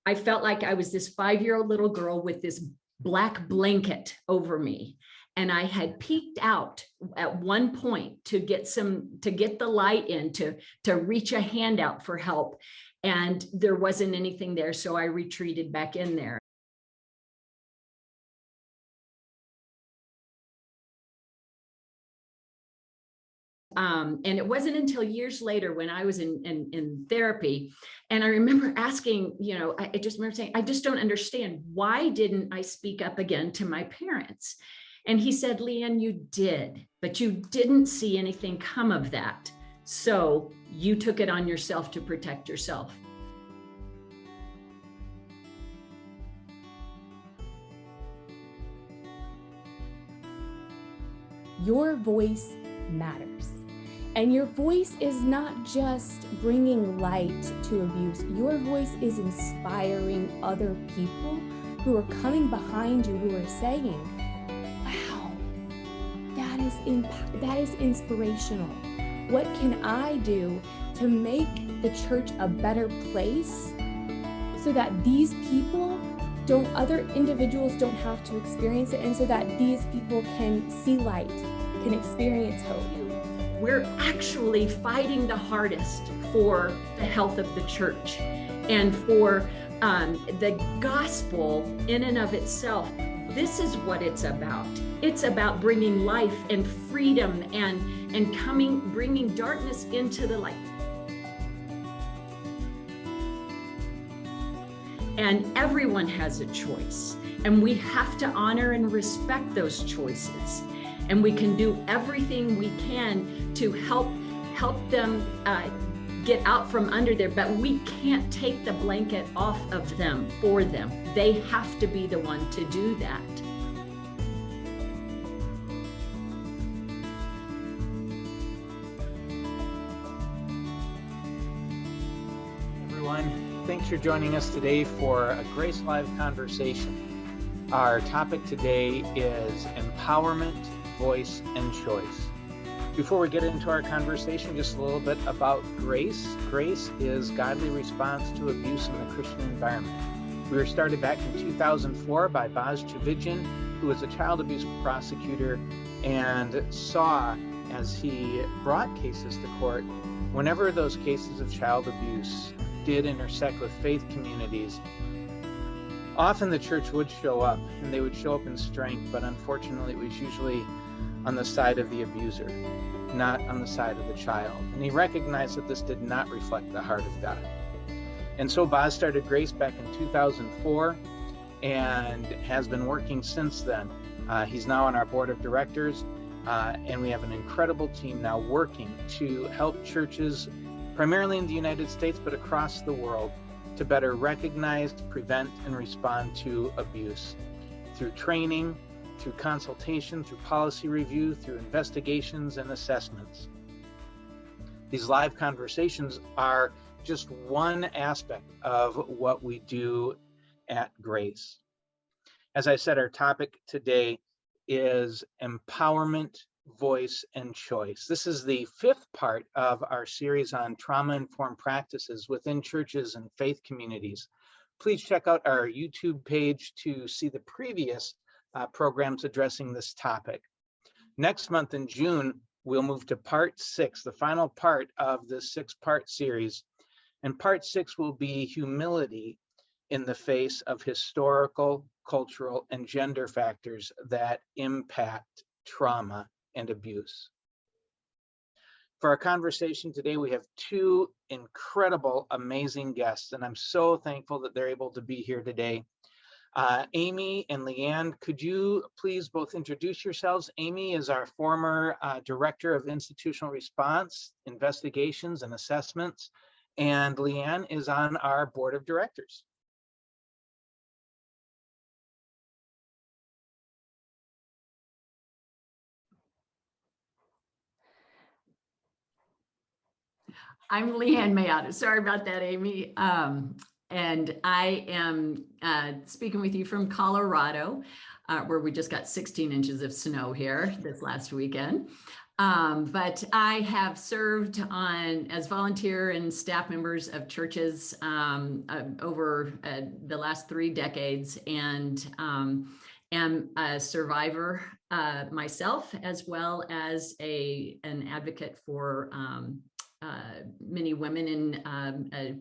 I felt like I was this 5-year-old little girl with this black blanket over me. And I had peeked out at one point to get the light in, to reach a hand out for help. And there wasn't anything there. So I retreated back in there. And it wasn't until years later when I was in therapy, and I remember asking, I just remember saying, I just don't understand. Why didn't I speak up again to my parents? And he said, Leanne, you did, but you didn't see anything come of that. So you took it on yourself to protect yourself. Your voice matters. And your voice is not just bringing light to abuse. Your voice is inspiring other people who are coming behind you, who are saying, wow, that is inspirational. What can I do to make the church a better place so that these people other individuals don't have to experience it, and so that these people can see light, can experience hope. We're actually fighting the hardest for the health of the church and for the gospel in and of itself. This is what it's about. It's about bringing life and freedom and bringing darkness into the light. And everyone has a choice, and we have to honor and respect those choices. And we can do everything we can to help them get out from under there, but we can't take the blanket off of them for them. They have to be the one to do that. Everyone, thanks for joining us today for a Grace Live conversation. Our topic today is empowerment, voice, and choice. Before we get into our conversation, just a little bit about grace. Grace is godly response to abuse in the Christian environment. We were started back in 2004 by Boz Chavidzian, who was a child abuse prosecutor and saw, as he brought cases to court, whenever those cases of child abuse did intersect with faith communities, often the church would show up, and they would show up in strength, but unfortunately it was usually on the side of the abuser, not on the side of the child. And he recognized that this did not reflect the heart of God. And so Boz started Grace back in 2004 and has been working since then. He's now on our board of directors, and we have an incredible team now working to help churches, primarily in the United States, but across the world, to better recognize, prevent, and respond to abuse through training, through consultation, through policy review, through investigations and assessments. These live conversations are just one aspect of what we do at Grace. As I said, our topic today is empowerment, voice, and choice. This is the fifth part of our series on trauma-informed practices within churches and faith communities. Please check out our YouTube page to see the previous programs addressing this topic. Next month in June, we'll move to part 6, the final part of this 6-part series. And part 6 will be humility in the face of historical, cultural, and gender factors that impact trauma and abuse. For our conversation today, we have two incredible, amazing guests, and I'm so thankful that they're able to be here today. Amy and Leanne, could you please both introduce yourselves? Amy is our former Director of Institutional Response, Investigations, and Assessments, and Leanne is on our Board of Directors. I'm Leanne Mellado. Sorry about that, Amy. And I am speaking with you from Colorado, where we just got 16 inches of snow here this last weekend. But I have served on as volunteer and staff members of churches over the last 3 decades, and am a survivor myself, as well as an advocate for many women in a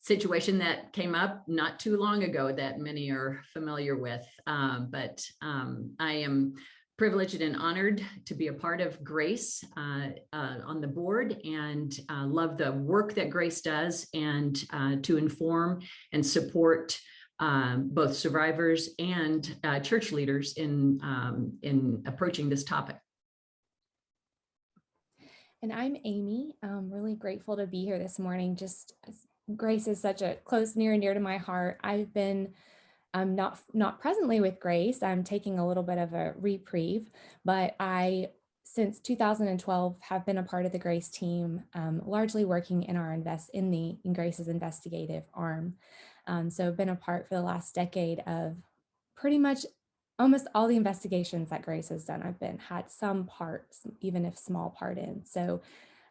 situation that came up not too long ago that many are familiar with. But I am privileged and honored to be a part of Grace on the board, and love the work that Grace does, and to inform and support both survivors and church leaders in approaching this topic. And I'm Amy. I'm really grateful to be here this morning. Just Grace is such a close, near and dear to my heart. I've been not presently with Grace. I'm taking a little bit of a reprieve, but since 2012, have been a part of the Grace team, largely working in Grace's investigative arm. So I've been a part for the last decade of pretty much almost all the investigations that Grace has done. Had some parts, even if small part in. So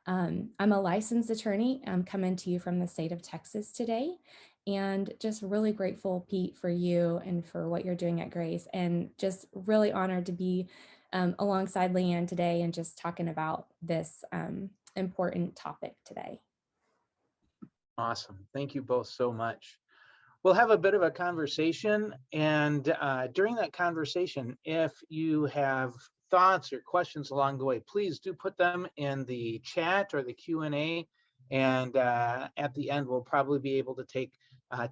I'm a licensed attorney. I'm coming to you from the state of Texas today, and just really grateful, Pete, for you and for what you're doing at Grace, and just really honored to be alongside Leanne today and just talking about this important topic today. Awesome. Thank you both so much. We'll have a bit of a conversation, and during that conversation, if you have thoughts or questions along the way, please do put them in the chat or the Q&A, and at the end, we'll probably be able to take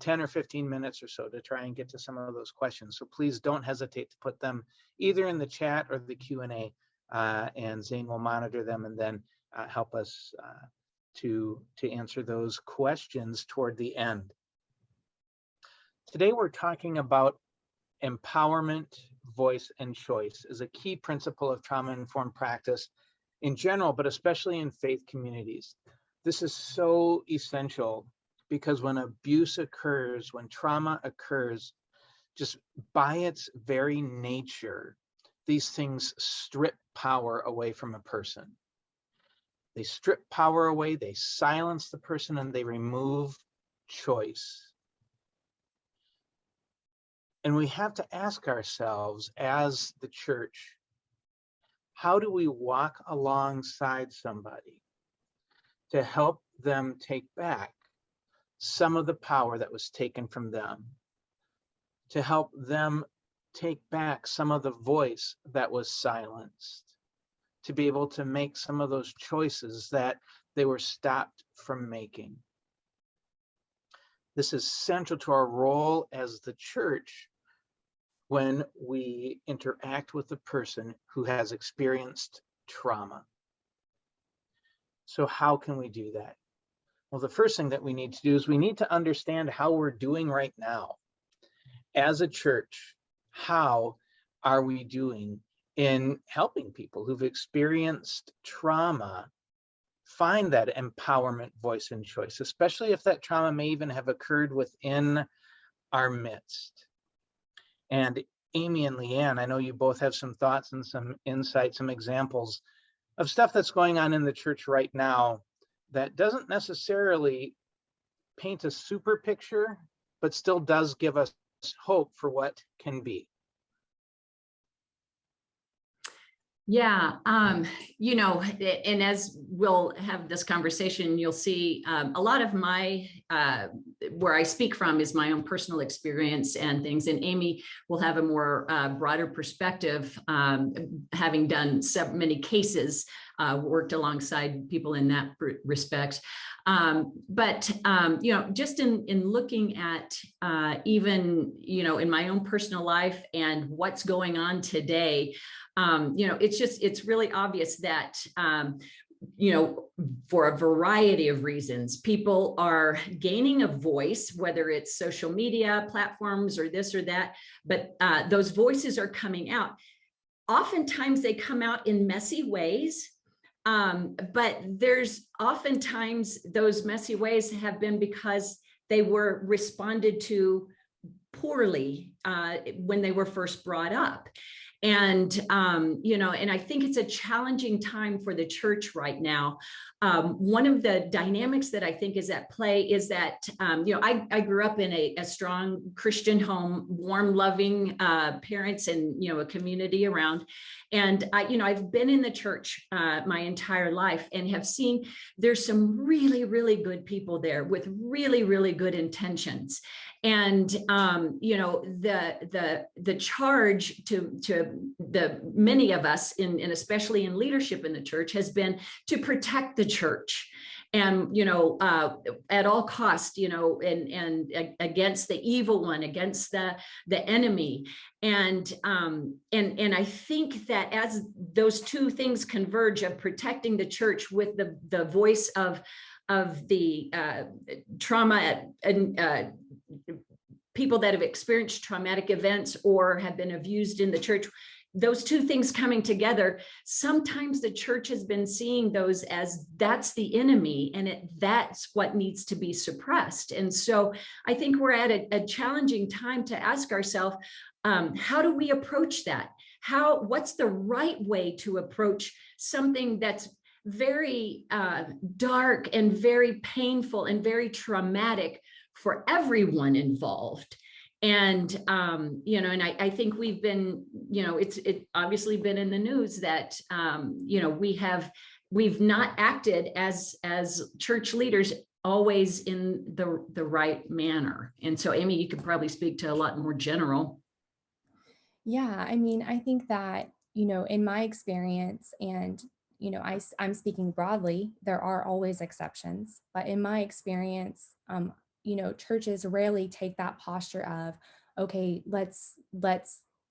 10 or 15 minutes or so to try and get to some of those questions. So please don't hesitate to put them either in the chat or the Q&A, and Zane will monitor them and then help us to answer those questions toward the end. Today, we're talking about empowerment, voice, and choice as a key principle of trauma-informed practice in general, but especially in faith communities. This is so essential because when abuse occurs, when trauma occurs, just by its very nature, these things strip power away from a person. They strip power away, they silence the person, and they remove choice. And we have to ask ourselves as the church, how do we walk alongside somebody to help them take back some of the power that was taken from them, to help them take back some of the voice that was silenced, to be able to make some of those choices that they were stopped from making? This is central to our role as the church when we interact with a person who has experienced trauma. So how can we do that? Well, the first thing that we need to do is we need to understand how we're doing right now. As a church, how are we doing in helping people who've experienced trauma find that empowerment, voice, and choice, especially if that trauma may even have occurred within our midst? And Amy and Leanne, I know you both have some thoughts and some insights, some examples of stuff that's going on in the church right now that doesn't necessarily paint a super picture, but still does give us hope for what can be. Yeah, and as we'll have this conversation, you'll see a lot of my, where I speak from is my own personal experience and things. And Amy will have a more broader perspective, having done many cases, worked alongside people in that respect. But just in looking at even, in my own personal life and what's going on today, it's really obvious that, for a variety of reasons, people are gaining a voice, whether it's social media platforms or this or that, but those voices are coming out. Oftentimes they come out in messy ways, but there's oftentimes those messy ways have been because they were responded to poorly when they were first brought up. And, and I think it's a challenging time for the church right now. One of the dynamics that I think is at play is that, I grew up in a strong Christian home, warm, loving parents, and, a community around. And I've been in the church my entire life and have seen there's some really, really good people there with really, really good intentions. And the charge to the many of us and especially in leadership in the church has been to protect the church, and at all costs, and against the evil one, against the enemy. And I think that as those two things converge, of protecting the church with the voice of the trauma and people that have experienced traumatic events or have been abused in the church, those two things coming together, sometimes the church has been seeing those as that's the enemy, and that's what needs to be suppressed. And so I think we're at a challenging time to ask ourselves, how do we approach that? What's the right way to approach something that's very dark and very painful and very traumatic for everyone involved? And and I think we've been, it's obviously been in the news that we've not acted as church leaders always in the right manner. And so, Amy, you could probably speak to a lot more general. Yeah, I mean, I think that, in my experience, and, I'm speaking broadly, there are always exceptions, but in my experience, churches rarely take that posture of, okay, let's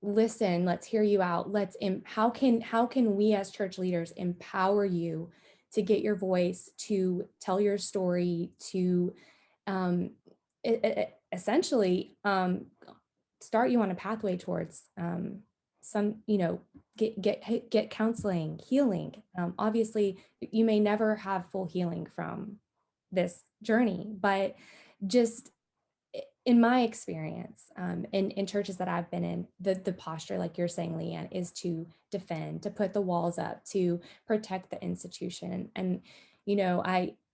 listen, let's hear you out. How can we as church leaders empower you to get your voice, to tell your story, to essentially start you on a pathway towards get counseling, healing. Obviously, you may never have full healing from this journey, but just in my experience, in churches that I've been in, the posture, like you're saying, Leanne, is to defend, to put the walls up, to protect the institution. And,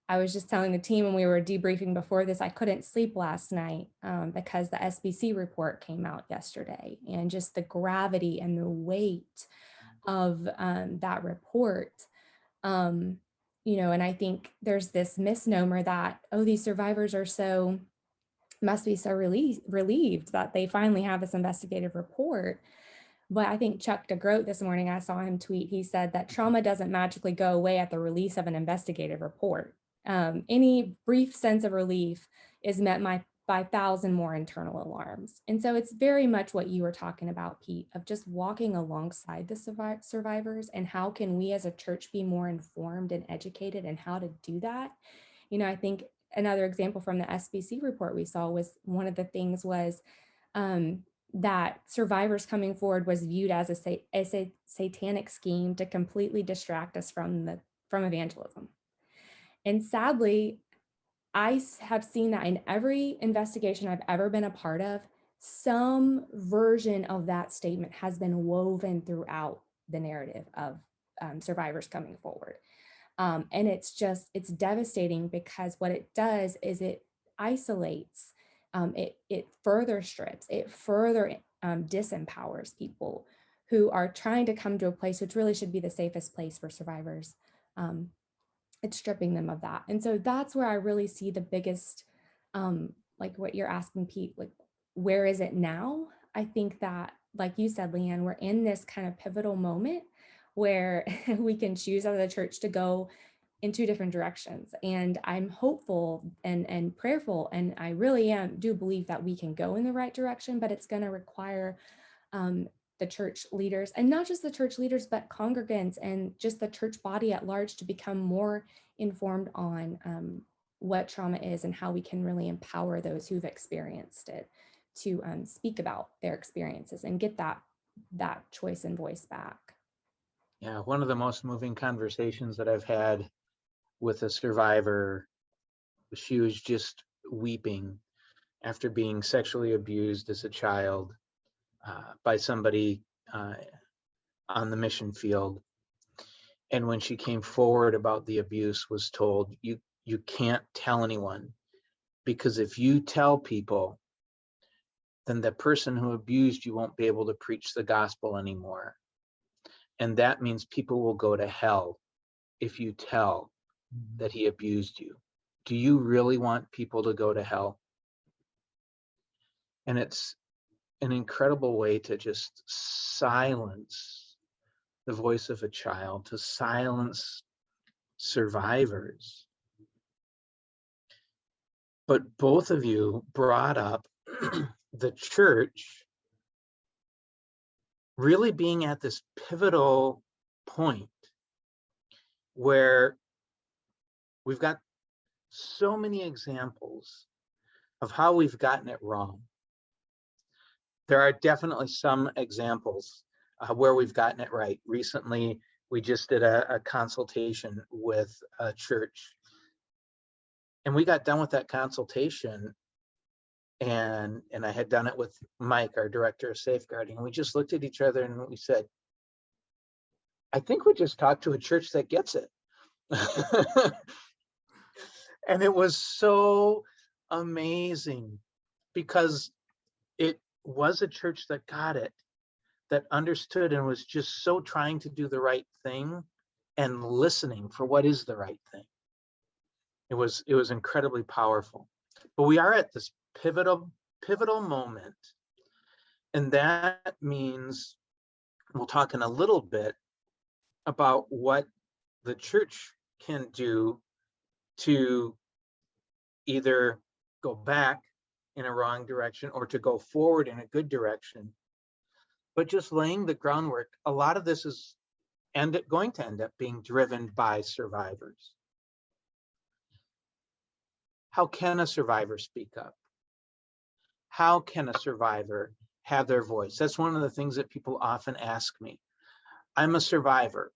I was just telling the team when we were debriefing before this, I couldn't sleep last night because the SBC report came out yesterday, and just the gravity and the weight of that report. And I think there's this misnomer that, oh, these survivors must be so relieved that they finally have this investigative report. But I think Chuck DeGroat this morning, I saw him tweet, he said that trauma doesn't magically go away at the release of an investigative report. Any brief sense of relief is met by 1,000 more internal alarms. And so it's very much what you were talking about, Pete, of just walking alongside the survivors, and how can we as a church be more informed and educated, and how to do that. I think another example from the SBC report we saw was, one of the things was that survivors coming forward was viewed as a satanic scheme to completely distract us from evangelism. And sadly, I have seen that in every investigation I've ever been a part of, some version of that statement has been woven throughout the narrative of survivors coming forward. And it's devastating, because what it does is it isolates, it further strips, it further disempowers people who are trying to come to a place which really should be the safest place for survivors. It's stripping them of that. And so that's where I really see the biggest, like what you're asking, Pete, like, where is it now? I think that, like you said, Leanne, we're in this kind of pivotal moment where we can choose as a church to go in two different directions. And I'm hopeful and prayerful, and I really do believe that we can go in the right direction, but it's going to require the church leaders, and not just the church leaders, but congregants and just the church body at large, to become more informed on what trauma is and how we can really empower those who've experienced it to speak about their experiences and get that choice and voice back. Yeah, one of the most moving conversations that I've had with a survivor, she was just weeping after being sexually abused as a child by somebody on the mission field. And when she came forward about the abuse, was told, you can't tell anyone, because if you tell people, then the person who abused you won't be able to preach the gospel anymore. And that means people will go to hell if you tell that he abused you. Do you really want people to go to hell? And it's an incredible way to just silence the voice of a child, to silence survivors. But both of you brought up the church really being at this pivotal point where we've got so many examples of how we've gotten it wrong. There are definitely some examples where we've gotten it right. Recently, we just did a consultation with a church, and we got done with that consultation, and I had done it with Mike, our director of safeguarding, and we just looked at each other and we said, I think we just talked to a church that gets it. And it was so amazing, because it was a church that got it, that understood and was just so trying to do the right thing and listening for what is the right thing. It was incredibly powerful. But we are at this pivotal moment, and that means we'll talk in a little bit about what the church can do to either go back in a wrong direction or to go forward in a good direction. But just laying the groundwork, a lot of this is going to end up being driven by survivors. How can a survivor speak up? How can a survivor have their voice? That's one of the things that people often ask me. I'm a survivor.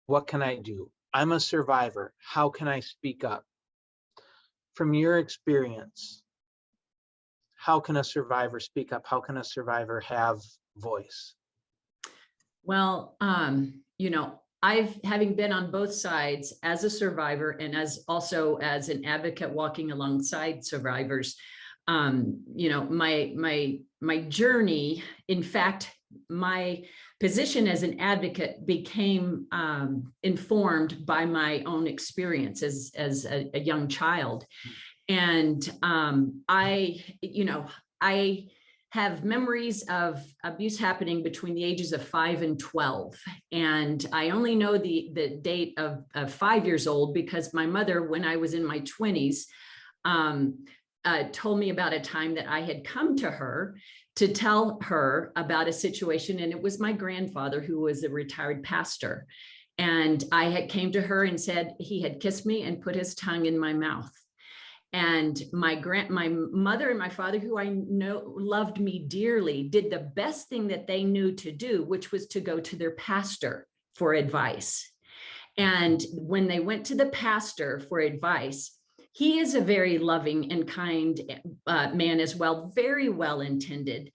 What can I do? I'm a survivor. How can I speak up? From your experience, how can a survivor speak up? How can a survivor have voice? Well, having been on both sides as a survivor and also as an advocate walking alongside survivors, my journey, in fact, my position as an advocate became informed by my own experience as a young child. And I have memories of abuse happening between the ages of 5 and 12. And I only know the date of 5 years old because my mother, when I was in my 20s, told me about a time that I had come to her to tell her about a situation. And it was my grandfather, who was a retired pastor. And I had came to her and said he had kissed me and put his tongue in my mouth. And my mother and my father, who I know loved me dearly, did the best thing that they knew to do, which was to go to their pastor for advice. And when they went to the pastor for advice, he is a very loving and kind man as well, very well intended.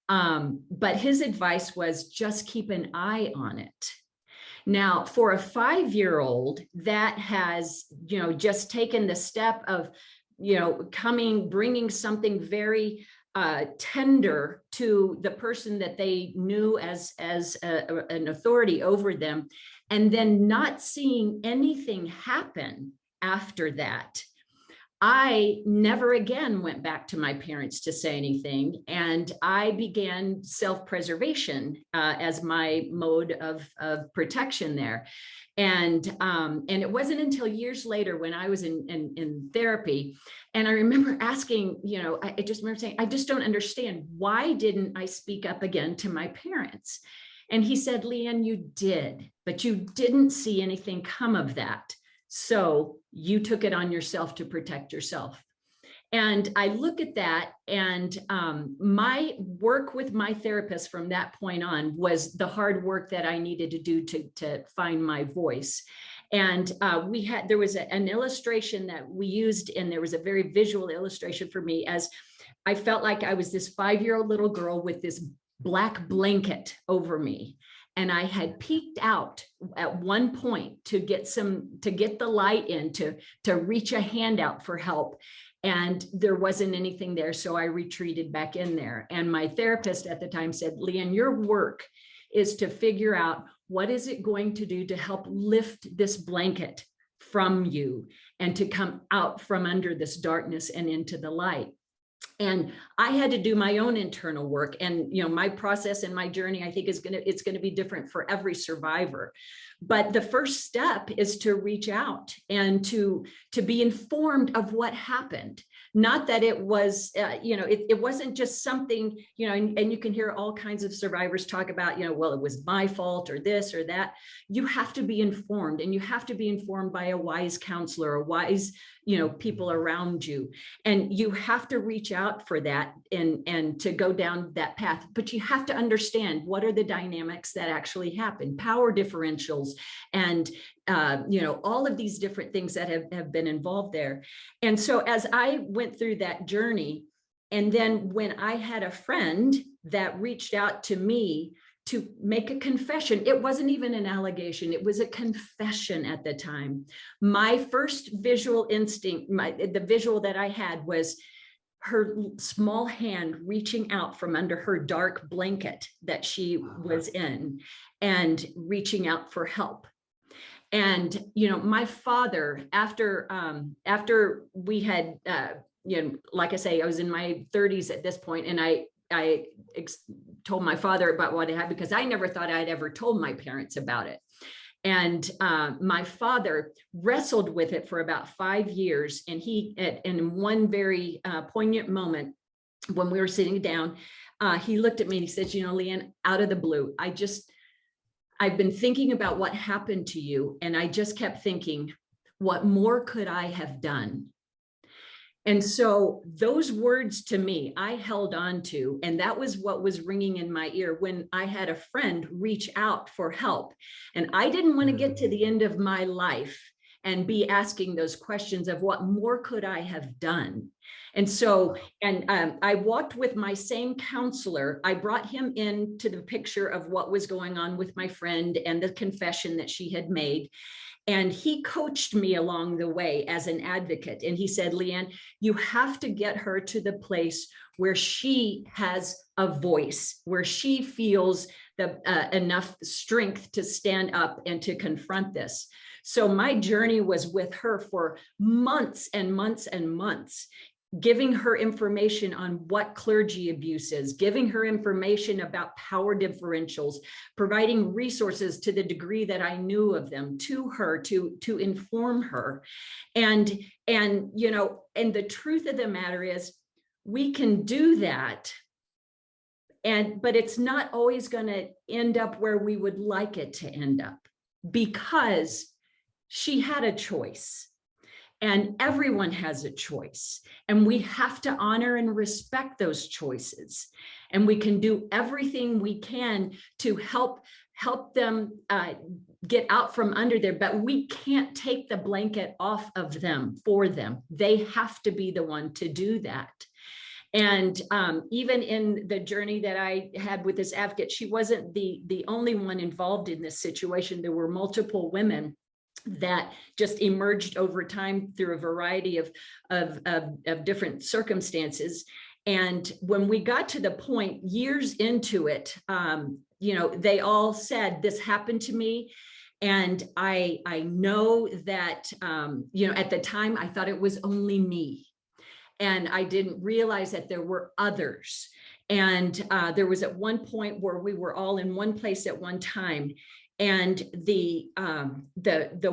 But his advice was just keep an eye on it. Now, for a 5-year-old that has, just taken the step of, bringing something very tender to the person that they knew as an authority over them, and then not seeing anything happen after that, I never again went back to my parents to say anything, and I began self-preservation as my mode of protection there. And it wasn't until years later when I was in therapy, and I remember asking, I just remember saying, I just don't understand, why didn't I speak up again to my parents? And he said, Leanne, you did, but you didn't see anything come of that. So you took it on yourself to protect yourself. And I look at that, and my work with my therapist from that point on was the hard work that I needed to do to find my voice. And there was an illustration that we used, and there was a very visual illustration for me, as I felt like I was this 5-year-old little girl with this black blanket over me. And I had peeked out at one point to get the light in, to reach a hand out for help. And there wasn't anything there. So I retreated back in there. And my therapist at the time said, Leanne, your work is to figure out what is it going to do to help lift this blanket from you and to come out from under this darkness and into the light. And I had to do my own internal work. And, my process and my journey, I think it's going to be different for every survivor. But the first step is to reach out and to be informed of what happened. Not that it was, it wasn't just something, and you can hear all kinds of survivors talk about, well, it was my fault or this or that. You have to be informed, and you have to be informed by a wise counselor, a wise, people around you. And you have to reach out for that and to go down that path. But you have to understand what are the dynamics that actually happen, power differentials, and all of these different things that have been involved there. And so as I went through that journey, and then when I had a friend that reached out to me to make a confession, it wasn't even an allegation, it was a confession at the time. My first visual instinct, the visual that I had was her small hand reaching out from under her dark blanket that she was in and reaching out for help. And, my father, after we had, like I say, I was in my 30s at this point, and I told my father about what I had, because I never thought I'd ever told my parents about it. And my father wrestled with it for about 5 years. And in one very poignant moment, when we were sitting down, he looked at me and he said, Leanne, out of the blue, I've been thinking about what happened to you. And I just kept thinking, what more could I have done? And so those words to me, I held on to, and that was what was ringing in my ear when I had a friend reach out for help. And I didn't want to get to the end of my life and be asking those questions of what more could I have done? And so, I walked with my same counselor. I brought him into the picture of what was going on with my friend and the confession that she had made. And he coached me along the way as an advocate. And he said, Leanne, you have to get her to the place where she has a voice, where she feels enough strength to stand up and to confront this. So my journey was with her for months and months and months, giving her information on what clergy abuse is, giving her information about power differentials, providing resources to the degree that I knew of them to her to inform her. And the truth of the matter is, we can do that, but it's not always going to end up where we would like it to end up, because she had a choice. And everyone has a choice, and we have to honor and respect those choices. And we can do everything we can to help them get out from under there, but we can't take the blanket off of them for them. They have to be the one to do that. And even in the journey that I had with this advocate, she wasn't the only one involved in this situation. There were multiple women that just emerged over time through a variety of different circumstances. And when we got to the point years into it, they all said, this happened to me. And I know that, at the time I thought it was only me. And I didn't realize that there were others. And there was at one point where we were all in one place at one time. And the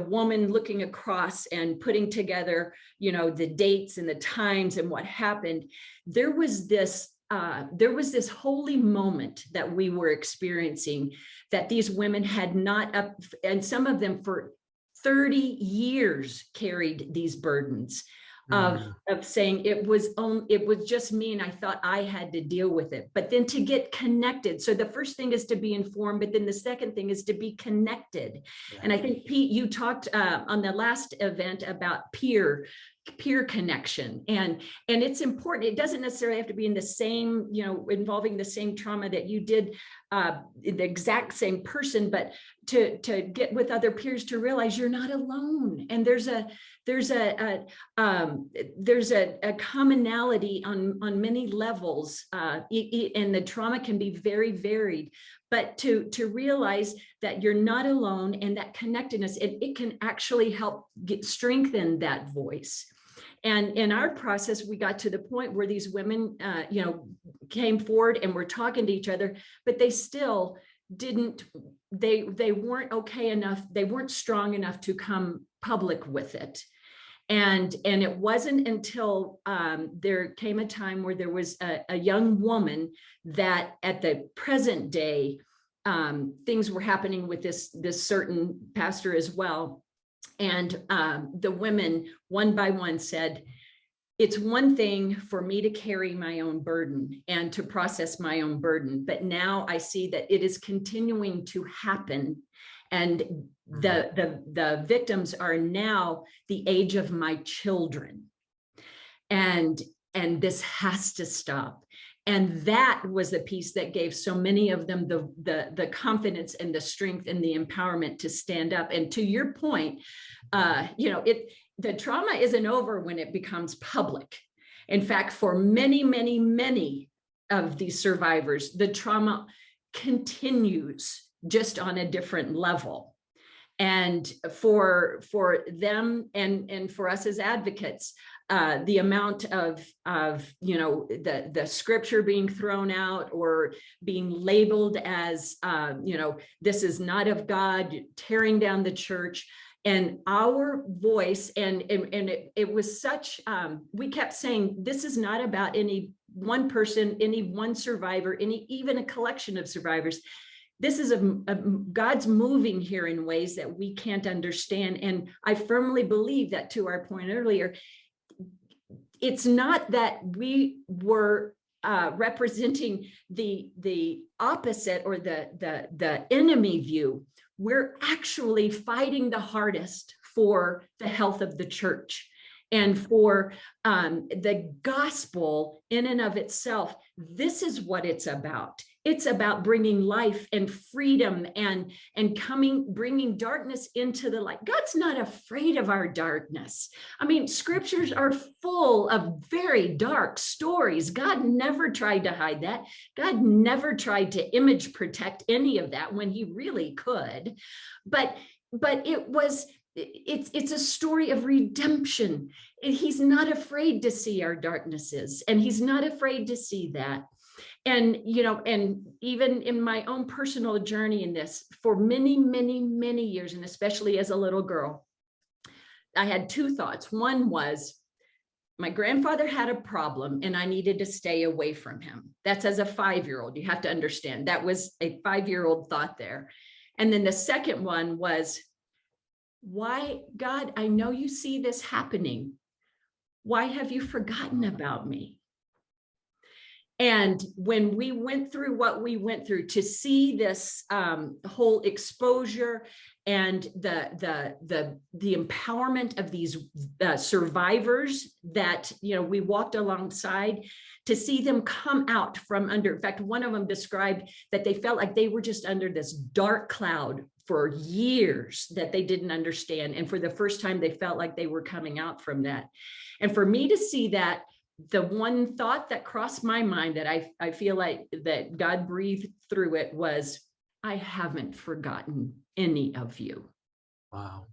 woman looking across and putting together, the dates and the times and what happened, there was this holy moment that we were experiencing, that these women had not and some of them for 30 years carried these burdens of saying it was just me and I thought I had to deal with it. But then to get connected. So the first thing is to be informed, but then the second thing is to be connected. Yeah. And I think, Pete, you talked on the last event about peer connection, and it's important. It doesn't necessarily have to be in the same, involving the same trauma that you did, the exact same person, but to get with other peers, to realize you're not alone, and there's a commonality on many levels, and the trauma can be very varied. But to realize that you're not alone, and that connectedness, it can actually help strengthen that voice. And in our process, we got to the point where these women, came forward and were talking to each other, but they still didn't, they weren't okay enough. They weren't strong enough to come public with it. And it wasn't until there came a time where there was a young woman that at the present day, things were happening with this certain pastor as well. And the women, one by one, said, it's one thing for me to carry my own burden and to process my own burden, but now I see that it is continuing to happen. And the victims are now the age of my children. And this has to stop. And that was the piece that gave so many of them the confidence and the strength and the empowerment to stand up. And to your point, the trauma isn't over when it becomes public. In fact, for many, many, many of these survivors, the trauma continues just on a different level. And for them and for us as advocates, the amount of the scripture being thrown out or being labeled as this is not of God, tearing down the church, and our voice, and it was such, we kept saying, this is not about any one person, any one survivor, even a collection of survivors. This is God's moving here in ways that we can't understand. And I firmly believe that, to our point earlier, it's not that we were representing the opposite or the enemy view. We're actually fighting the hardest for the health of the church and for the gospel in and of itself. This is what it's about. It's about bringing life and freedom and bringing darkness into the light. God's not afraid of our darkness. I mean, scriptures are full of very dark stories. God never tried to hide that. God never tried to image protect any of that when he really could. But it's a story of redemption. He's not afraid to see our darknesses, and he's not afraid to see that. And, and even in my own personal journey in this, for many, many, many years, and especially as a little girl, I had two thoughts. One was, my grandfather had a problem and I needed to stay away from him. That's as a 5-year-old. You have to understand that was a 5-year-old thought there. And then the second one was, why, God, I know you see this happening. Why have you forgotten about me? And when we went through what we went through, to see this whole exposure and the empowerment of these survivors that we walked alongside, to see them come out from under. In fact, one of them described that they felt like they were just under this dark cloud for years that they didn't understand, and for the first time they felt like they were coming out from that. And for me to see that, the one thought that crossed my mind that I feel like that God breathed through it was, I haven't forgotten any of you. Wow.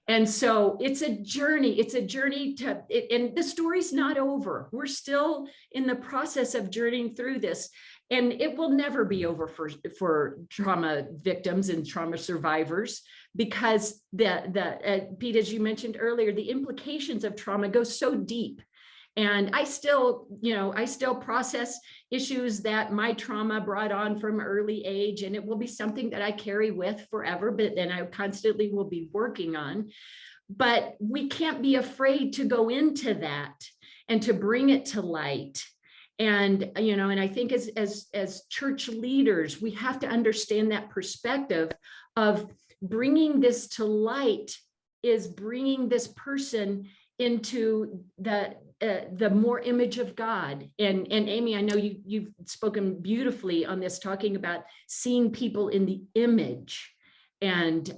And so it's a journey and the story's not over. We're still in the process of journeying through this, and it will never be over for trauma victims and trauma survivors, because Pete, as you mentioned earlier, the implications of trauma go so deep. And I still process issues that my trauma brought on from early age, and it will be something that I carry with forever, but then I constantly will be working on. but we can't be afraid to go into that and to bring it to light. And and I think as church leaders, we have to understand that perspective of bringing this to light is bringing this person into the more image of God. And Amy, I know you've spoken beautifully on this, talking about seeing people in the image. And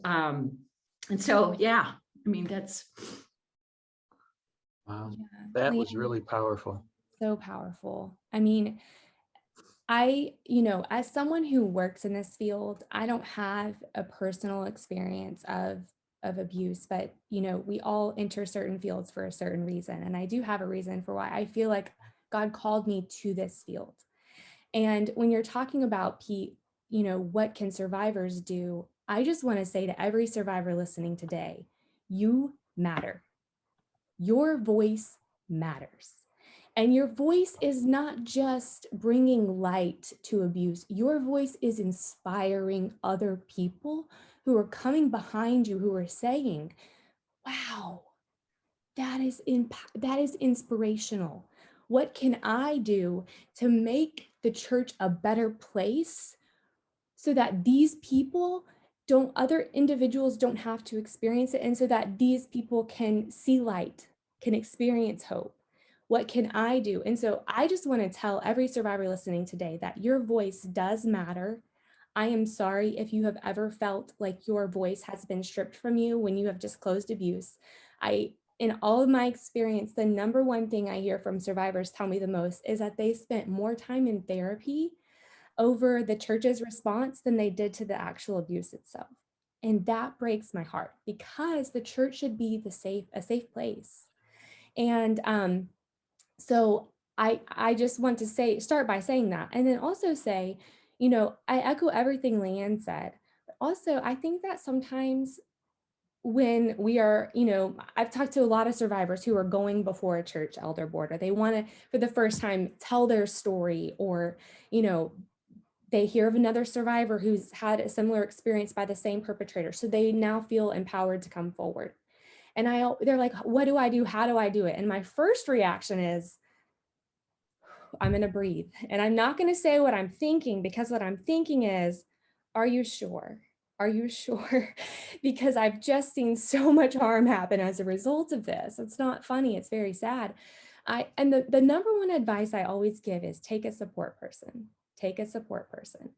so, yeah, I mean, that's. Wow, Yeah. that was Leanne, really powerful. so powerful. I mean, as someone who works in this field, I don't have a personal experience of abuse, but we all enter certain fields for a certain reason. And I do have a reason for why I feel like God called me to this field. And when you're talking about Pete, what can survivors do? I just want to say to every survivor listening today, you matter. Your voice matters. And your voice is not just bringing light to abuse. Your voice is inspiring other people who are coming behind you, who are saying, wow, that is inspirational. What can I do to make the church a better place so that these people other individuals don't have to experience it, and so that these people can see light, can experience hope? What can I do? And so I just want to tell every survivor listening today that your voice does matter. I am sorry if you have ever felt like your voice has been stripped from you when you have disclosed abuse. In all of my experience, the number one thing I hear from survivors tell me the most is that they spent more time in therapy over the church's response than they did to the actual abuse itself. And that breaks my heart, because the church should be a safe place. And so I just want to start by saying that, and then also say, I echo everything Leanne said, but also I think that sometimes when we are, I've talked to a lot of survivors who are going before a church elder board, or they want to, for the first time, tell their story, or, they hear of another survivor who's had a similar experience by the same perpetrator. So they now feel empowered to come forward. And they're like, what do I do? How do I do it? And my first reaction is, I'm going to breathe. And I'm not going to say what I'm thinking, because what I'm thinking is, are you sure? Are you sure? Because I've just seen so much harm happen as a result of this. It's not funny. It's very sad. And the number one advice I always give is take a support person. Take a support person.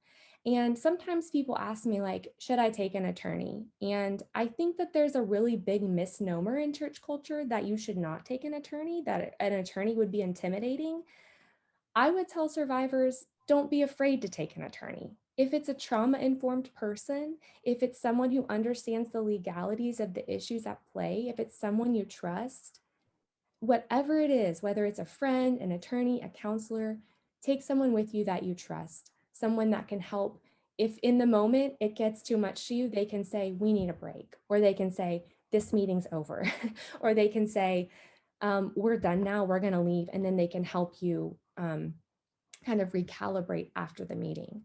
And sometimes people ask me, like, should I take an attorney? And I think that there's a really big misnomer in church culture that you should not take an attorney, that an attorney would be intimidating. I would tell survivors, don't be afraid to take an attorney. If it's a trauma-informed person, if it's someone who understands the legalities of the issues at play, if it's someone you trust, whatever it is, whether it's a friend, an attorney, a counselor, take someone with you that you trust, someone that can help. If in the moment it gets too much to you, they can say, we need a break, or they can say, this meeting's over, or they can say, we're done now, we're gonna leave, and then they can help you kind of recalibrate after the meeting.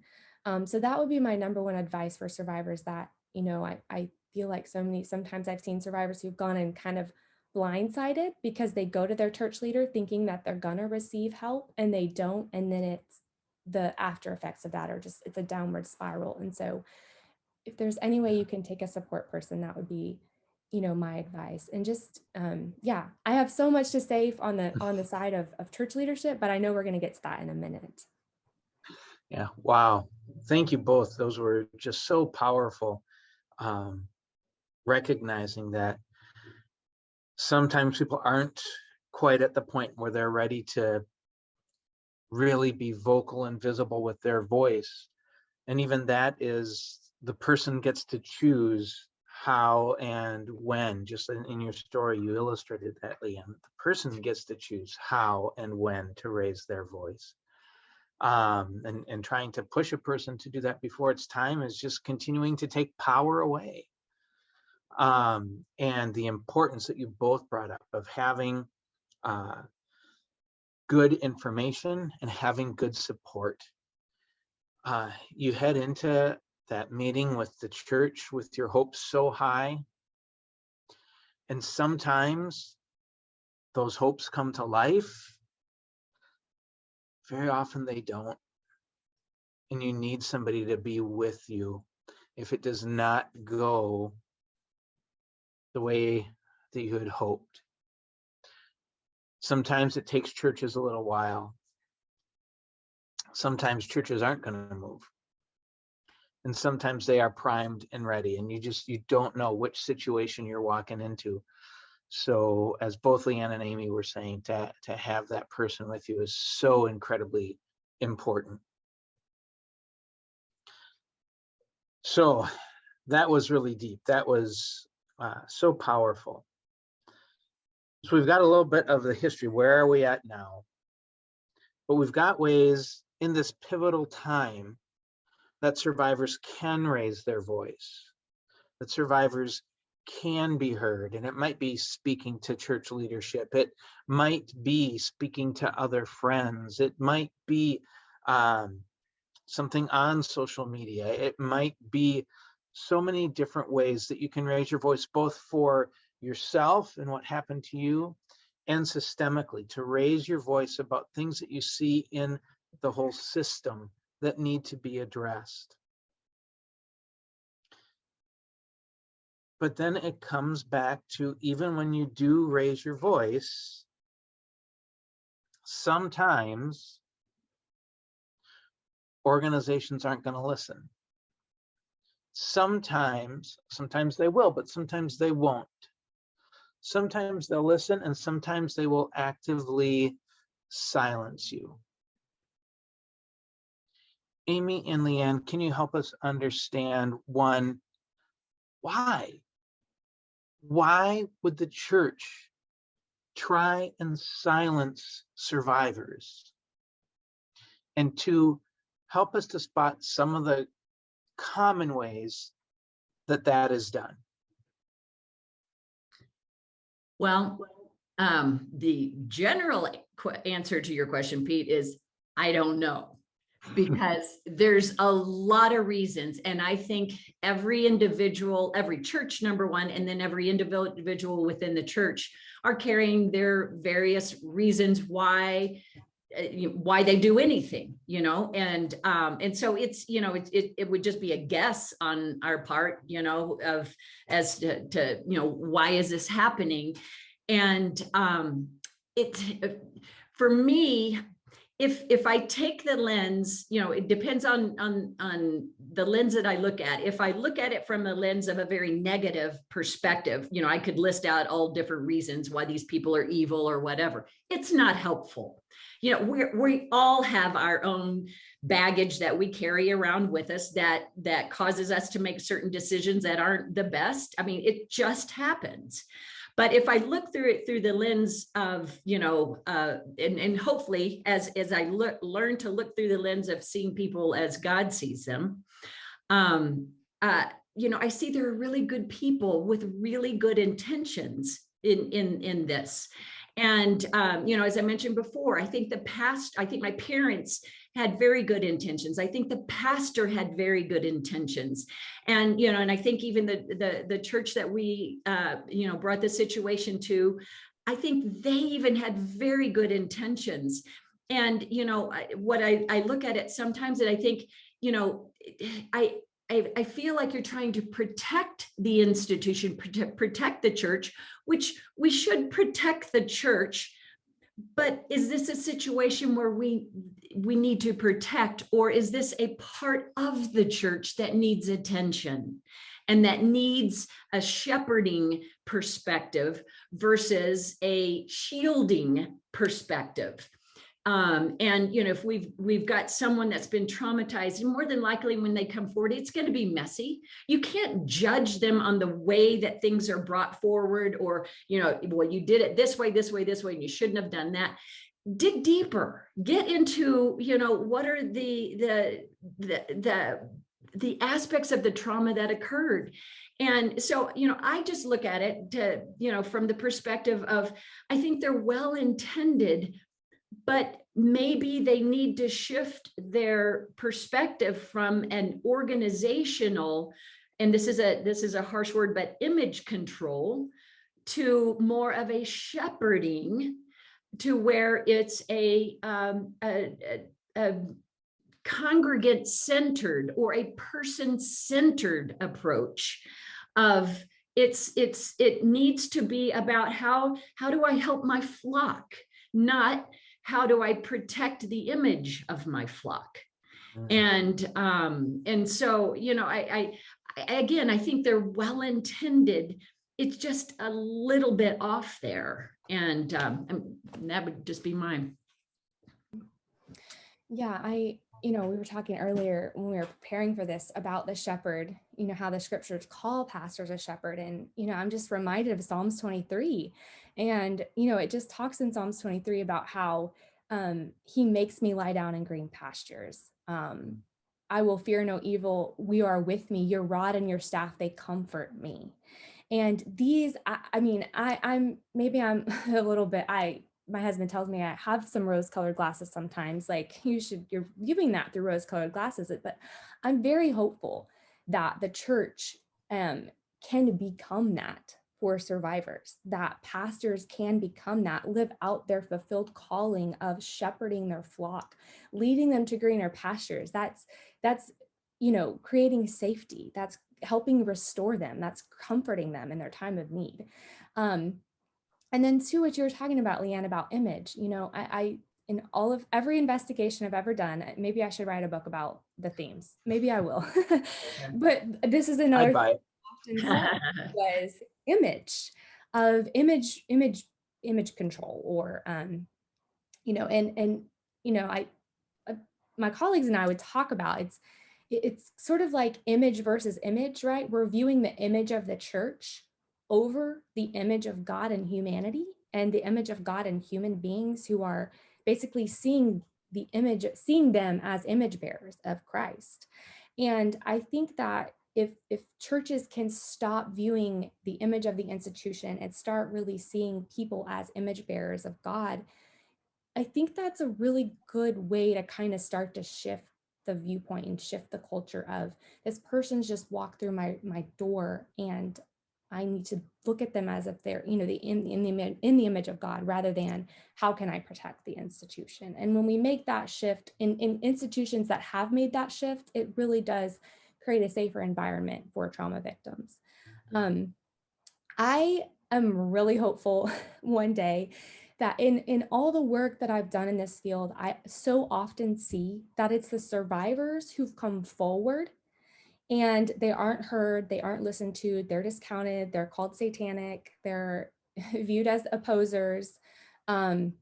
So that would be my number one advice for survivors, that, I feel like sometimes I've seen survivors who've gone and kind of blindsided because they go to their church leader thinking that they're gonna receive help, and they don't. And then it's the after effects of that are just, it's a downward spiral. And so if there's any way you can take a support person, that would be, my advice. And just, yeah, I have so much to say on the side of church leadership, but I know we're going to get to that in a minute. Yeah, wow. Thank you both. Those were just so powerful. Recognizing that sometimes people aren't quite at the point where they're ready to really be vocal and visible with their voice. And even that is, the person gets to choose how and when. Just in your story, you illustrated that, Leanne. The person gets to choose how and when to raise their voice. And trying to push a person to do that before it's time is just continuing to take power away. And the importance that you both brought up of having good information and having good support. You head into that meeting with the church with your hopes so high, And sometimes those hopes come to life. Very often they don't. And you need somebody to be with you if it does not go the way that you had hoped. Sometimes it takes churches a little while. Sometimes churches aren't going to move. And sometimes they are primed and ready, and you don't know which situation you're walking into. So as both Leanne and Amy were saying, to have that person with you is so incredibly important. So that was really deep. That was so powerful. So we've got a little bit of the history. Where are we at now? But we've got ways in this pivotal time that survivors can raise their voice, that survivors can be heard. And it might be speaking to church leadership. It might be speaking to other friends. It might be something on social media. It might be so many different ways that you can raise your voice, both for yourself and what happened to you, and systemically, to raise your voice about things that you see in the whole system that need to be addressed. But then it comes back to, even when you do raise your voice, sometimes organizations aren't going to listen. Sometimes they will, but sometimes they won't. Sometimes they'll listen, and sometimes they will actively silence you. Amy and Leanne, can you help us understand, one, why? Why would the church try and silence survivors? And two, help us to spot some of the common ways that is done. Well, the general answer to your question, Pete, is I don't know, because there's a lot of reasons. And I think every individual, every church, number one, and then every individual within the church are carrying their various reasons why they do anything, and so it's, it would just be a guess on our part, of as to why is this happening? And for me, if I take the lens, it depends on the lens that I look at. If I look at it from the lens of a very negative perspective, I could list out all different reasons why these people are evil or whatever. It's not helpful. We all have our own baggage that we carry around with us that causes us to make certain decisions that aren't the best. I mean, it just happens. But if I look through it through the lens of, and hopefully as I learn to look through the lens of seeing people as God sees them, I see there are really good people with really good intentions in this. And, as I mentioned before, I think my parents had very good intentions. I think the pastor had very good intentions. And, and I think even the church that we, brought the situation to, I think they even had very good intentions. And, what I look at it sometimes, and I think, I feel like you're trying to protect the institution, protect the church, which we should protect the church. But is this a situation where we need to protect, or is this a part of the church that needs attention and that needs a shepherding perspective versus a shielding perspective? And if we've got someone that's been traumatized, and more than likely when they come forward, it's going to be messy. You can't judge them on the way that things are brought forward, or, well, you did it this way, and you shouldn't have done that. Dig deeper, get into, what are the aspects of the trauma that occurred. And so, I just look at it to, from the perspective of, I think they're well-intended, but maybe they need to shift their perspective from an organizational, and this is a harsh word, but image control, to more of a shepherding, to where it's a congregant centered or a person centered approach of it needs to be about how do I help my flock, not how do I protect the image of my flock. And so, again, I think they're well intended. It's just a little bit off there, and that would just be mine. Yeah, we were talking earlier when we were preparing for this about the shepherd, how the scriptures call pastors a shepherd. And, I'm just reminded of Psalms 23. And, it just talks in Psalms 23 about how he makes me lie down in green pastures. I will fear no evil. You are with me. Your rod and your staff, they comfort me. And these, I'm maybe I'm a little bit, my husband tells me I have some rose-colored glasses sometimes, like you're viewing that through rose-colored glasses, but I'm very hopeful that the church can become that for survivors, that pastors can become that, live out their fulfilled calling of shepherding their flock, leading them to greener pastures. That's creating safety, that's helping restore them, that's comforting them in their time of need. And then too, what you were talking about, Leanne, about image, I in every investigation I've ever done, maybe I should write a book about the themes. Maybe I will. But this is another thing I often said was image control, or my colleagues and I would talk about it's sort of like image versus image, right? We're viewing the image of the church over the image of God and humanity, and the image of God and human beings who are basically seeing them as image bearers of Christ. And I think that if churches can stop viewing the image of the institution and start really seeing people as image bearers of God, I think that's a really good way to kind of start to shift the viewpoint and shift the culture of this person's just walked through my door, and I need to look at them as if they're, in the image of God, rather than how can I protect the institution. And when we make that shift in institutions that have made that shift, it really does create a safer environment for trauma victims. I am really hopeful one day that in all the work that I've done in this field, I so often see that it's the survivors who've come forward and they aren't heard, they aren't listened to, they're discounted, they're called satanic, they're viewed as opposers. They're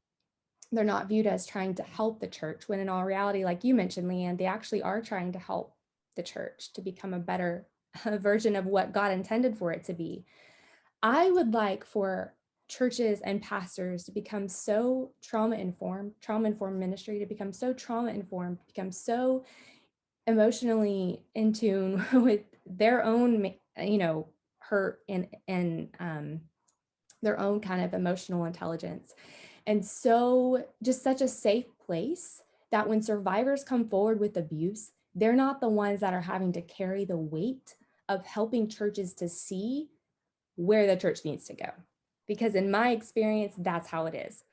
not viewed as trying to help the church, when in all reality, like you mentioned, Leanne, they actually are trying to help the church to become a better version of what God intended for it to be. I would like for churches and pastors to become so trauma-informed ministry to become so trauma-informed, become so emotionally in tune with their own, hurt and their own kind of emotional intelligence. And so just such a safe place that when survivors come forward with abuse, they're not the ones that are having to carry the weight of helping churches to see where the church needs to go. Because in my experience, that's how it is.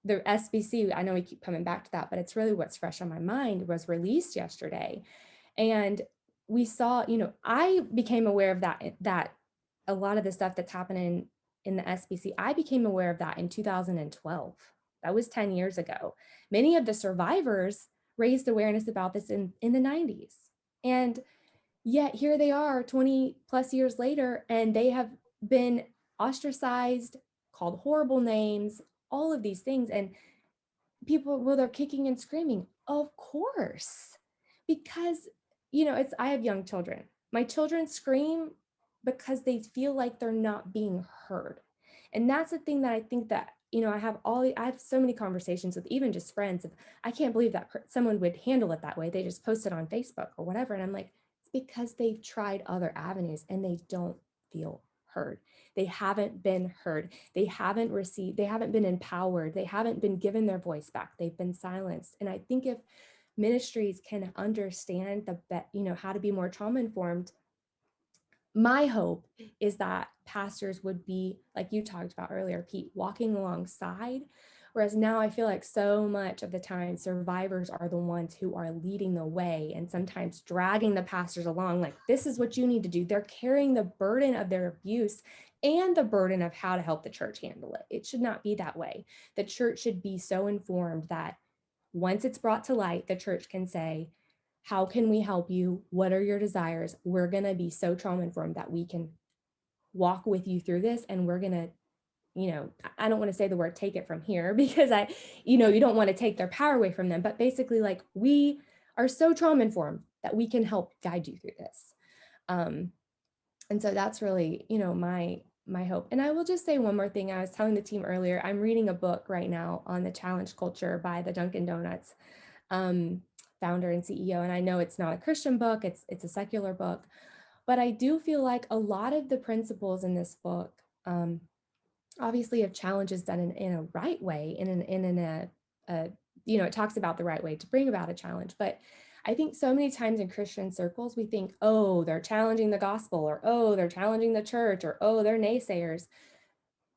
The SBC, I know we keep coming back to that, but it's really what's fresh on my mind, was released yesterday. And we saw, I became aware of that a lot of the stuff that's happening in the SBC, I became aware of that in 2012. That was 10 years ago. Many of the survivors raised awareness about this in the 90s. And yet here they are 20 plus years later, and they have been ostracized, called horrible names, all of these things. And people, well, they're kicking and screaming. Of course, because, I have young children. My children scream because they feel like they're not being heard. And that's the thing that I think that, I have so many conversations with even just friends of, I can't believe that someone would handle it that way. They just post it on Facebook or whatever. And I'm like, it's because they've tried other avenues and they don't feel heard. They haven't been heard. They haven't been empowered. They haven't been given their voice back. They've been silenced. And I think if ministries can understand how to be more trauma informed, my hope is that pastors would be, like you talked about earlier, Pete, walking alongside. Whereas now I feel like so much of the time survivors are the ones who are leading the way and sometimes dragging the pastors along, like, this is what you need to do. They're carrying the burden of their abuse and the burden of how to help the church handle it. It should not be that way. The church should be so informed that once it's brought to light, the church can say, how can we help you? What are your desires? We're going to be so trauma informed that we can walk with you through this. And we're going to, I don't want to say the word take it from here because you don't want to take their power away from them, but basically, like, we are so trauma informed that we can help guide you through this. And so that's really, my hope. And I will just say one more thing. I was telling the team earlier, I'm reading a book right now on the challenge culture by the Dunkin' Donuts founder and CEO. And I know it's not a Christian book, it's a secular book, but I do feel like a lot of the principles in this book obviously have challenges done in a right way, it talks about the right way to bring about a challenge. But I think so many times in Christian circles, we think, oh, they're challenging the gospel, or, oh, they're challenging the church, or, oh, they're naysayers.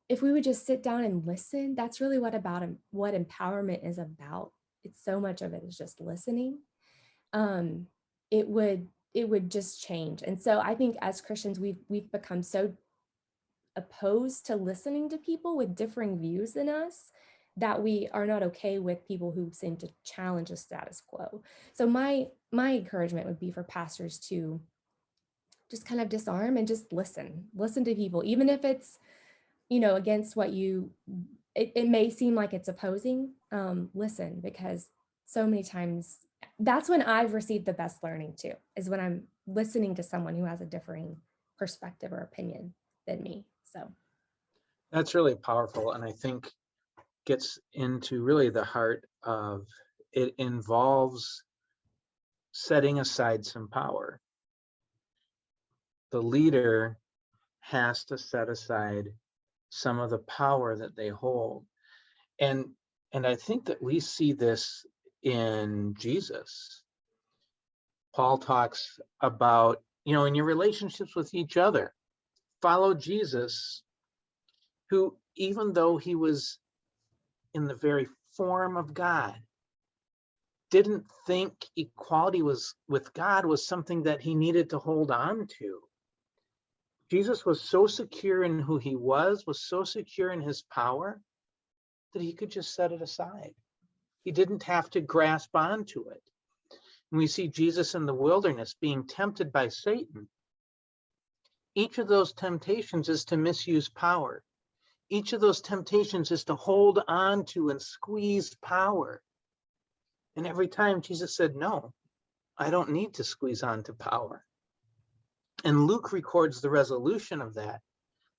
If we would just sit down and listen, that's really what empowerment is about. It's so much of it is just listening. It would just change. And so I think as Christians, we've become so opposed to listening to people with differing views than us that we are not okay with people who seem to challenge the status quo. So my encouragement would be for pastors to just kind of disarm and just listen to people, even if it's, against what it may seem like it's opposing. Listen, because so many times that's when I've received the best learning too, is when I'm listening to someone who has a differing perspective or opinion than me. So that's really powerful, and I think gets into really the heart of it. Involves setting aside some power. The leader has to set aside some of the power that they hold. And I think that we see this in Jesus. Paul talks about, in your relationships with each other, follow Jesus, who, even though he was in the very form of God, didn't think equality with God was something that he needed to hold on to. Jesus was so secure in who he was so secure in his power, that he could just set it aside. He didn't have to grasp onto it. And we see Jesus in the wilderness being tempted by Satan. Each of those temptations is to misuse power. Each of those temptations is to hold on to and squeeze power. And every time Jesus said, no, I don't need to squeeze onto power. And Luke records the resolution of that.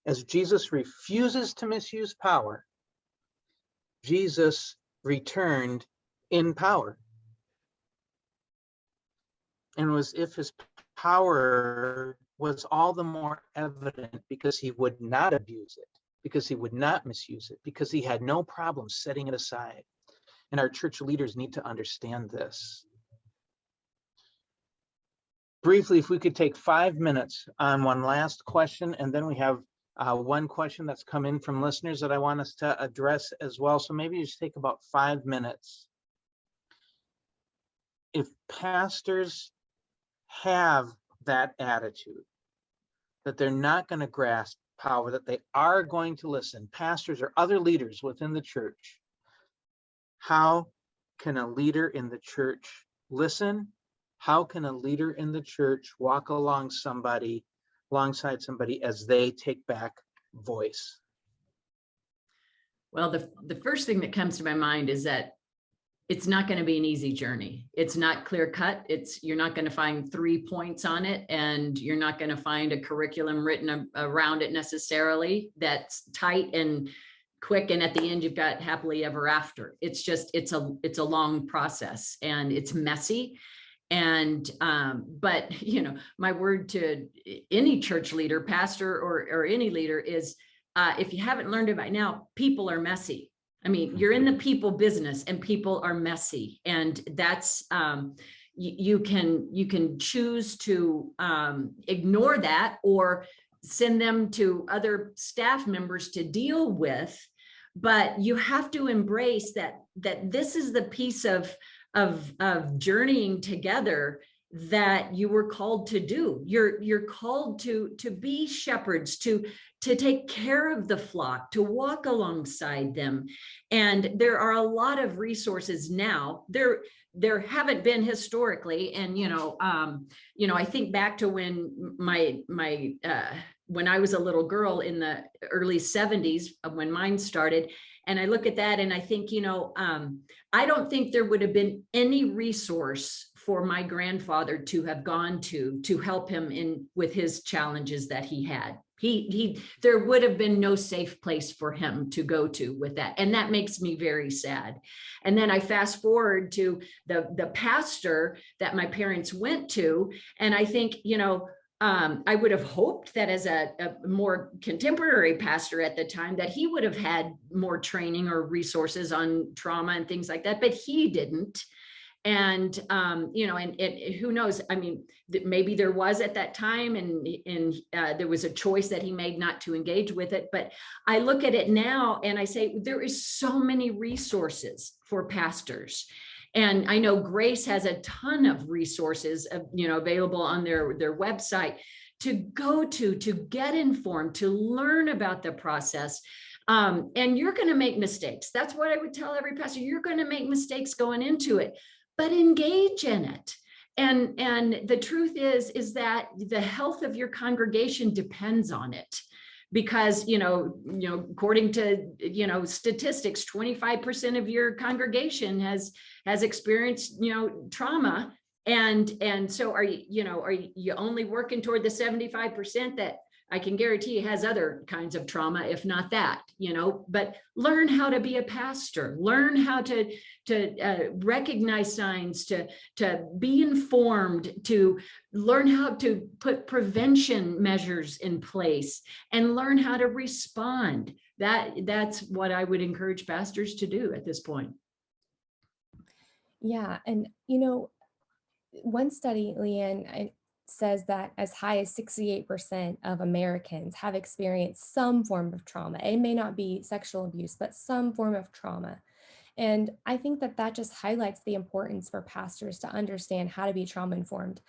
As Jesus refuses to misuse power, Jesus returned in power. And was if his power was all the more evident because he would not abuse it, because he would not misuse it, because he had no problem setting it aside. And our church leaders need to understand this. Briefly, if we could take 5 minutes on one last question, and then we have one question that's come in from listeners that I want us to address as well. So maybe just take about 5 minutes. If pastors have that attitude, that they're not going to grasp power, that they are going to listen, pastors or other leaders within the church, how can a leader in the church listen? How can a leader in the church walk alongside somebody as they take back voice? Well, the first thing that comes to my mind is that it's not going to be an easy journey. It's not clear cut. You're not going to find 3 points on it, and you're not going to find a curriculum written around it necessarily that's tight and quick, and at the end you've got happily ever after. It's a long process, and it's messy. And but my word to any church leader, pastor, or any leader is, if you haven't learned it by now, people are messy. I mean, you're in the people business, and people are messy. And that's you can choose to ignore that or send them to other staff members to deal with. But you have to embrace that this is the piece of journeying together that you were called to do. You're called to be shepherds, to take care of the flock, to walk alongside them. And there are a lot of resources now. There haven't been historically. And I think back to when when I was a little girl in the early 70s, when mine started, and I look at that and I think, I don't think there would have been any resource for my grandfather to have gone to help him with his challenges that he had. There would have been no safe place for him to go to with that. And that makes me very sad. And then I fast forward to the pastor that my parents went to. And I think, I would have hoped that as a more contemporary pastor at the time, that he would have had more training or resources on trauma and things like that, but he didn't. And, and who knows, I mean, maybe there was at that time and there was a choice that he made not to engage with it. But I look at it now and I say, there is so many resources for pastors. And I know Grace has a ton of resources, available on their website to go to get informed, to learn about the process. And you're going to make mistakes. That's what I would tell every pastor. You're going to make mistakes going into it, but engage in it. And the truth is that the health of your congregation depends on it. Because, according to, statistics, 25% of your congregation has experienced, trauma. And so are you only working toward the 75% that I can guarantee you has other kinds of trauma, if not that, but learn how to be a pastor, learn how to recognize signs, to be informed, to learn how to put prevention measures in place and learn how to respond. That's what I would encourage pastors to do at this point. Yeah. And, one study, Leanne, says that as high as 68% of Americans have experienced some form of trauma. It may not be sexual abuse, but some form of trauma. And I think that just highlights the importance for pastors to understand how to be trauma informed,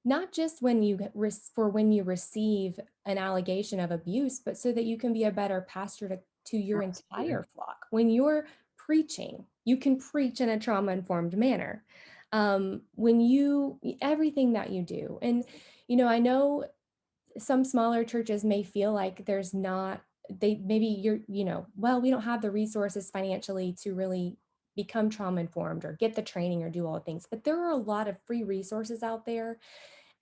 not just when you receive an allegation of abuse, but so that you can be a better pastor to your entire flock. When you're preaching, you can preach in a trauma informed manner. Everything that you do. And, I know some smaller churches may feel like we don't have the resources financially to really become trauma informed or get the training or do all the things, but there are a lot of free resources out there.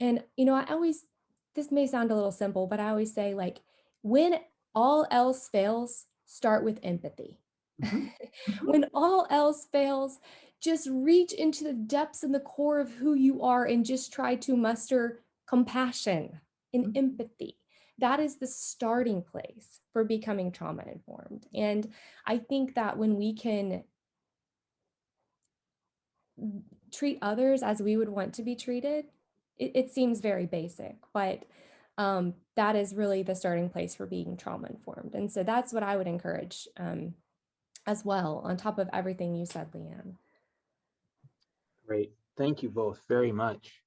And, this may sound a little simple, but I always say, like, when all else fails, start with empathy. Mm-hmm. When all else fails, just reach into the depths and the core of who you are and just try to muster compassion and empathy. That is the starting place for becoming trauma informed. And I think that when we can treat others as we would want to be treated, it seems very basic, but that is really the starting place for being trauma informed. And so that's what I would encourage as well, on top of everything you said, Leanne. Great. Thank you both very much.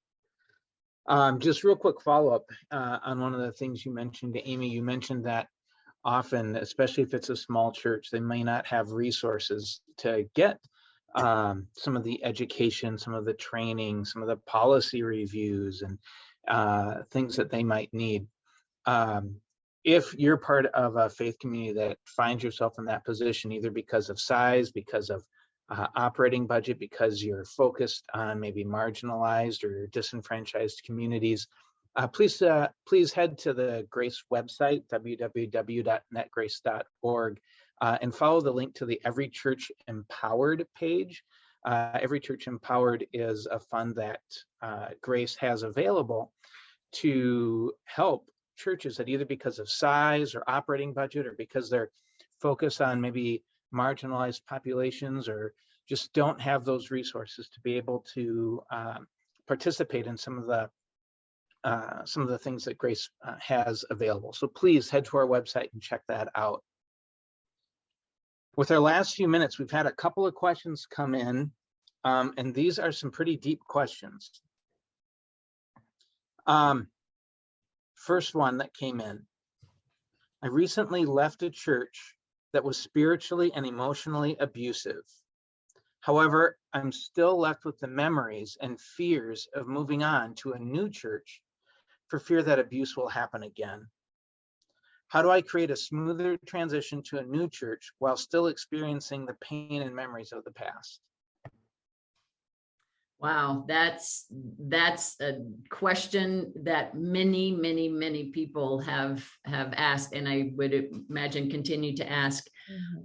Just real quick follow-up on one of the things you mentioned, Amy. You mentioned that often, especially if it's a small church, they may not have resources to get some of the education, some of the training, some of the policy reviews and things that they might need. If you're part of a faith community that finds yourself in that position, either because of size, because of operating budget, because you're focused on maybe marginalized or disenfranchised communities, please head to the Grace website, www.netgrace.org, and follow the link to the Every Church Empowered page. Every Church Empowered is a fund that Grace has available to help churches that, either because of size or operating budget, or because they're focused on maybe marginalized populations, or just don't have those resources to be able to participate in some of the things that Grace has available. So please head to our website and check that out. With our last few minutes, we've had a couple of questions come in, and these are some pretty deep questions. First one that came in: I recently left a church that was spiritually and emotionally abusive. However, I'm still left with the memories and fears of moving on to a new church for fear that abuse will happen again. How do I create a smoother transition to a new church while still experiencing the pain and memories of the past? Wow, that's a question that many people have asked, and I would imagine continue to ask.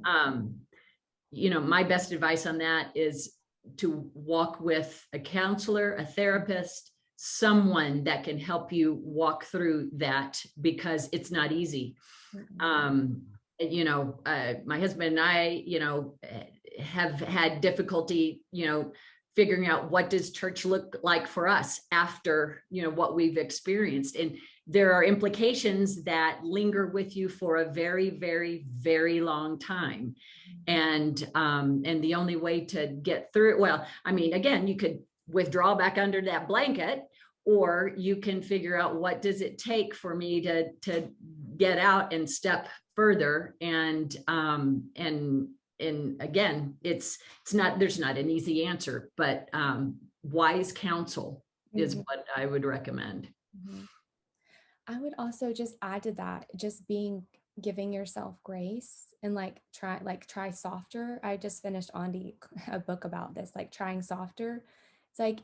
My best advice on that is to walk with a counselor, a therapist, someone that can help you walk through that, because it's not easy. My husband and I, have had difficulty, figuring out what does church look like for us after, what we've experienced. And there are implications that linger with you for a very, very, very long time. And the only way to get through it, well, I mean, again, you could withdraw back under that blanket, or you can figure out what does it take for me to get out and step further. And again, it's not, there's not an easy answer, but wise counsel is what I would recommend. I would also just add to that, just giving yourself grace and try softer. I just finished on a book about this, like trying softer. It's like,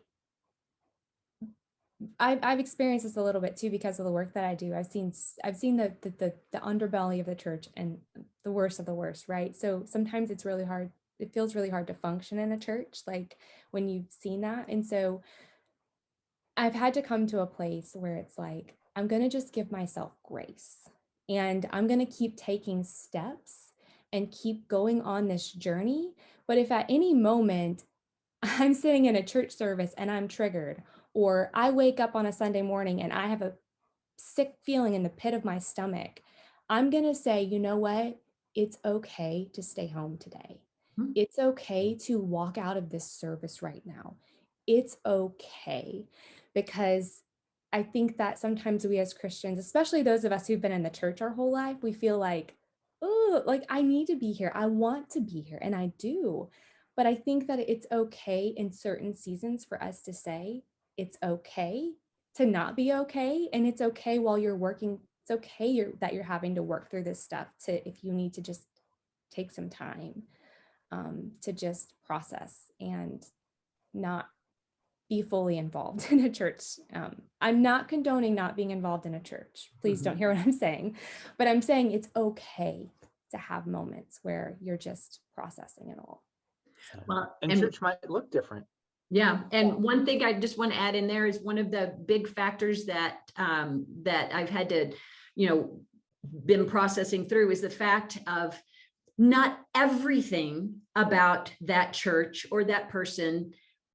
I've experienced this a little bit too, because of the work that I do. I've seen the underbelly of the church and the worst of the worst, right? So sometimes it's really hard. It feels really hard to function in a church, like when you've seen that. And so I've had to come to a place where it's like, I'm going to just give myself grace, and I'm going to keep taking steps and keep going on this journey. But if at any moment I'm sitting in a church service and I'm triggered, or I wake up on a Sunday morning and I have a sick feeling in the pit of my stomach, I'm going to say, you know what? It's okay to stay home today. It's okay to walk out of this service right now. It's okay. Because I think that sometimes we as Christians, especially those of us who've been in the church our whole life, we feel like, oh, like I need to be here. I want to be here. And I do. But I think that it's okay in certain seasons for us to say, it's okay to not be okay. And it's okay while you're working. It's okay that you're having to work through this stuff, if you need to just take some time to just process and not be fully involved in a church. I'm not condoning not being involved in a church. Please don't hear what I'm saying, but I'm saying it's okay to have moments where you're just processing it all. Well, and church might look different. Yeah. And one thing I just want to add in there is one of the big factors that I've had to, been processing through is the fact of not everything about that church or that person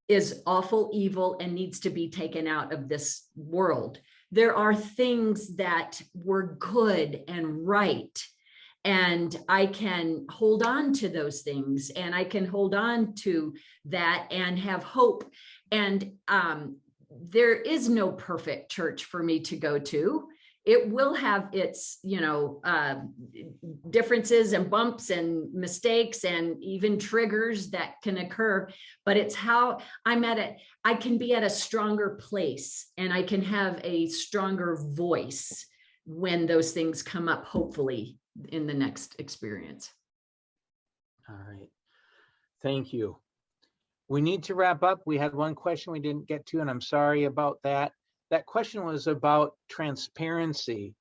is awful, evil, and needs to be taken out of this world. There are things that were good and right, and I can hold on to those things, and I can hold on to that and have hope. And there is no perfect church for me to go to. It will have its, differences and bumps and mistakes and even triggers that can occur, but it's how I'm at it. I can be at a stronger place, and I can have a stronger voice when those things come up, hopefully in the next experience. All right. Thank you. We need to wrap up. We had one question we didn't get to, and I'm sorry about that. That question was about transparency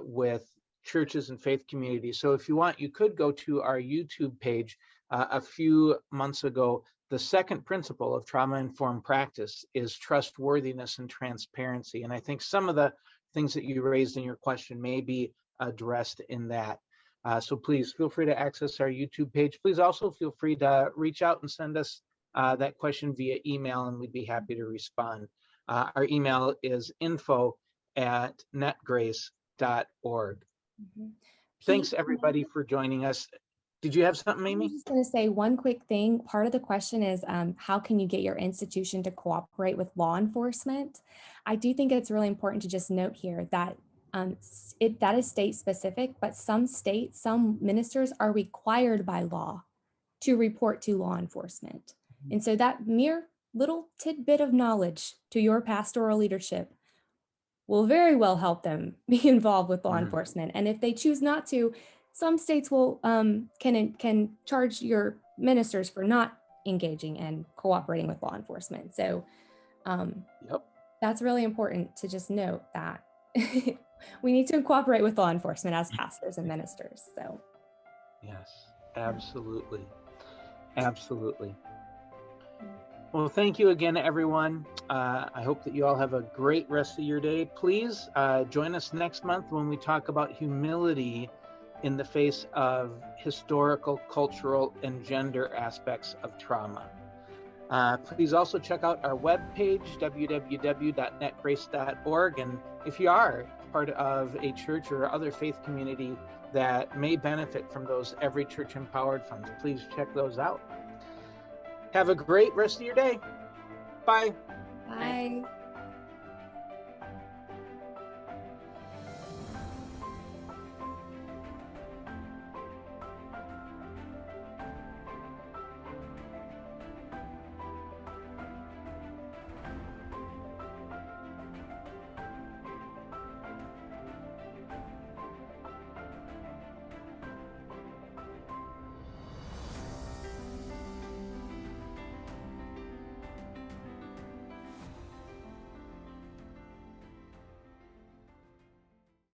with churches and faith communities. So if you want, you could go to our YouTube page. A few months ago, the second principle of trauma-informed practice is trustworthiness and transparency. And I think some of the things that you raised in your question may be addressed in that. So please feel free to access our YouTube page. Please also feel free to reach out and send us that question via email, and we'd be happy to respond. Our email is info@netgrace.org. Thanks, everybody, for joining us. Did you have something, I Amy? was just going to say one quick thing. Part of the question is how can you get your institution to cooperate with law enforcement? I do think it's really important to just note here that that is state specific, but some states, some ministers are required by law to report to law enforcement. And so that mere little tidbit of knowledge to your pastoral leadership will very well help them be involved with law enforcement. And if they choose not to, some states will can charge your ministers for not engaging and cooperating with law enforcement. So that's really important to just note that we need to cooperate with law enforcement as pastors and ministers. So yes, absolutely. Absolutely. Well, thank you again, everyone. I hope that you all have a great rest of your day. Please join us next month when we talk about humility in the face of historical, cultural, and gender aspects of trauma. Please also check out our webpage, www.netgrace.org. And if you are part of a church or other faith community that may benefit from those Every Church Empowered funds, please check those out. Have a great rest of your day. Bye. bye.